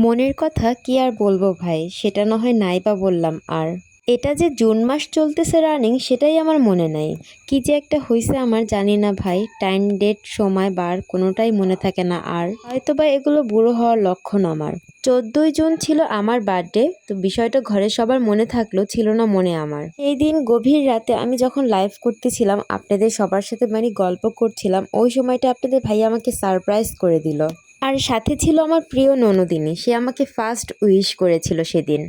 মনের কথা কি আর বলবো ভাই, সেটা না হয় নাই বা বললাম। আর এটা যে জুন মাস চলতেছে রানিং, সেটাই আমার মনে নাই। কি যে একটা হয়েছে আমার জানি না ভাই, টাইম ডেট সময় বার কোনোটাই মনে থাকে না। আর হয়তো বা এগুলো বুড়ো হওয়ার লক্ষণ আমার। 14ই জুন ছিল আমার বার্থডে, তো বিষয়টা ঘরে সবার মনে থাকলেও ছিল না মনে আমার। এই দিন গভীর রাতে আমি যখন লাইভ করতেছিলাম আপনাদের সবার সাথে গল্প করছিলাম, ওই সময়টা আপনাদের ভাই আমাকে সারপ্রাইজ করে দিল। আর সাথে ছিল আমার প্রিয় ননদিনী, সে আমাকে ফার্স্ট উইশ করেছিল সেদিন।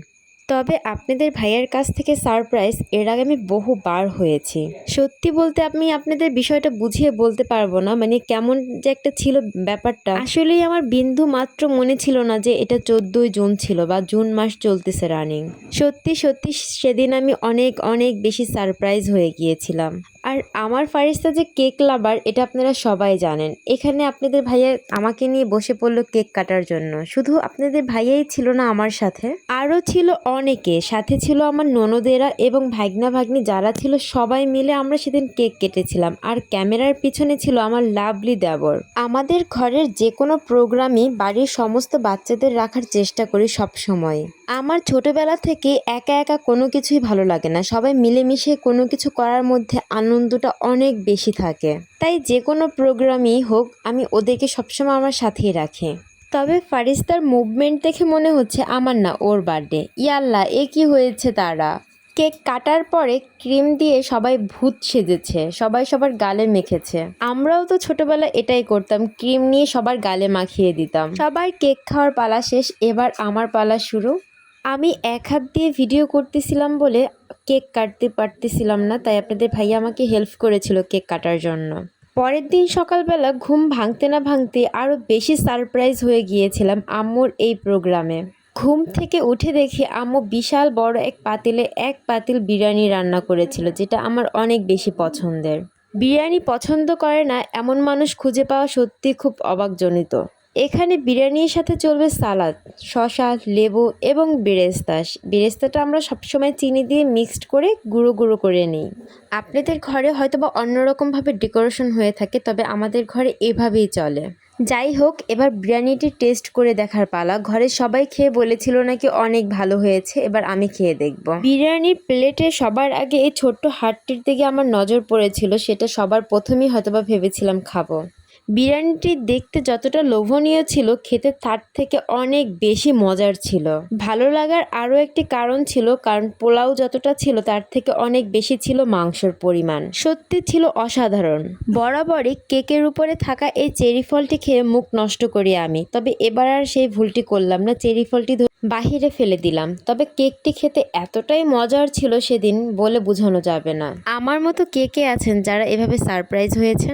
তবে আপনাদের ভাইয়ের কাছ থেকে সারপ্রাইজ এর আগে আমি বহুবার হয়েছি। সত্যি বলতে আমি আপনাদের বিষয়টা বুঝিয়ে বলতে পারবো না, কেমন যে একটা ছিল ব্যাপারটা। আসলেই আমার বিন্দু মাত্র মনে ছিল না যে এটা 14ই জুন ছিল বা জুন মাস চলতেছে রানিং। সত্যি সত্যি সেদিন আমি অনেক অনেক বেশি সারপ্রাইজ হয়ে গিয়েছিলাম। আর আমার ফারিস্তা যে কেক লাভার এটা আপনারা সবাই জানেন। এখানে আপনাদের ভাইয়া আমাকে নিয়ে বসে পড়লো কেক কাটার জন্য। শুধু আপনাদের ভাইয়াই ছিল না আমার সাথে, আরও ছিল অনেকে। সাথে ছিল আমার ননদেরা এবং ভাগ্না ভাগ্নি যারা ছিল, সবাই মিলে আমরা সেদিন কেক কেটেছিলাম। আর ক্যামেরার পিছনে ছিল আমার লাভলি দেবর। আমাদের ঘরের যে কোনো প্রোগ্রামই বাড়ির সমস্ত বাচ্চাদের রাখার চেষ্টা করি সব সময়। আমার ছোটবেলা থেকে একা একা কোনো কিছুই ভালো লাগে না, সবাই মিলেমিশে কোনো কিছু করার মধ্যে আনন্দটা অনেক বেশি থাকে। তাই যে কোনো প্রোগ্রামই হোক আমি ওদেরকে সবসময় আমার সাথেই রাখি। তবে ফারিস্তার মুভমেন্ট দেখে মনে হচ্ছে আমার না ওর বার্থডে। ইয়াল্লা, এ কি হয়েছে তারা! কেক কাটার পরে ক্রিম দিয়ে সবাই ভূত সেজেছে, সবাই সবার গালে মেখেছে। আমরাও তো ছোটবেলায় এটাই করতাম, ক্রিম নিয়ে সবার গালে মাখিয়ে দিতাম। সবার কেক খাওয়ার পালা শেষ, এবার আমার পালা শুরু। আমি এক হাত দিয়ে ভিডিও করতেছিলাম বলে কেক কাটতে পারতেছিলাম না, তাই আপনাদের ভাইয়া আমাকে হেল্প করেছিল কেক কাটার জন্য। পরের দিন সকালবেলা ঘুম ভাঙতে না ভাঙতে আরও বেশি সারপ্রাইজ হয়ে গিয়েছিলাম আম্মুর এই প্রোগ্রামে। ঘুম থেকে উঠে দেখি আম্মু বিশাল বড় এক পাতিল বিরিয়ানি রান্না করেছিল, যেটা আমার অনেক বেশি পছন্দের। বিরিয়ানি পছন্দ করে না এমন মানুষ খুঁজে পাওয়া সত্যি খুব অবাকজনিত। এখানে বিরিয়ানির সাথে চলবে সালাদ, শসা, লেবু এবং বেরেস্তাটা আমরা সবসময় চিনি দিয়ে মিক্সড করে গুঁড়ো গুঁড়ো করে নিই। আপনাদের ঘরে হয়তোবা অন্যরকমভাবে ডেকোরেশন হয়ে থাকে, তবে আমাদের ঘরে এভাবেই চলে। যাই হোক, এবার বিরিয়ানিটি টেস্ট করে দেখার পালা। ঘরের সবাই খেয়ে বলেছিল নাকি অনেক ভালো হয়েছে, এবার আমি খেয়ে দেখব। বিরিয়ানির প্লেটে সবার আগে এই ছোট্ট হাটটির দিকে আমার নজর পড়েছিল, সেটা সবার প্রথমেই হয়তোবা ভেবেছিলাম খাবো। বিরিয়ানিটি দেখতে যতটা লোভনীয় ছিল, খেতে তার থেকে অনেক বেশি মজার ছিল। ভালো লাগার আরও একটি কারণ ছিল, কারণ পোলাও যতটা ছিল তার থেকে অনেক বেশি ছিল মাংসের পরিমাণ। সত্যি ছিল অসাধারণ। বরাবরই কেকের উপরে থাকা এই চেরি ফলটি খেয়ে মুখ নষ্ট করি আমি, তবে এবার আর সেই ভুলটি করলাম না, চেরি ফলটি বাহিরে ফেলে দিলাম। তবে কেকটি খেতে এতটাই মজার ছিল সেদিন, বলে বোঝানো যাবে না। আমার মতো কে কে আছেন যারা এভাবে সারপ্রাইজ হয়েছেন?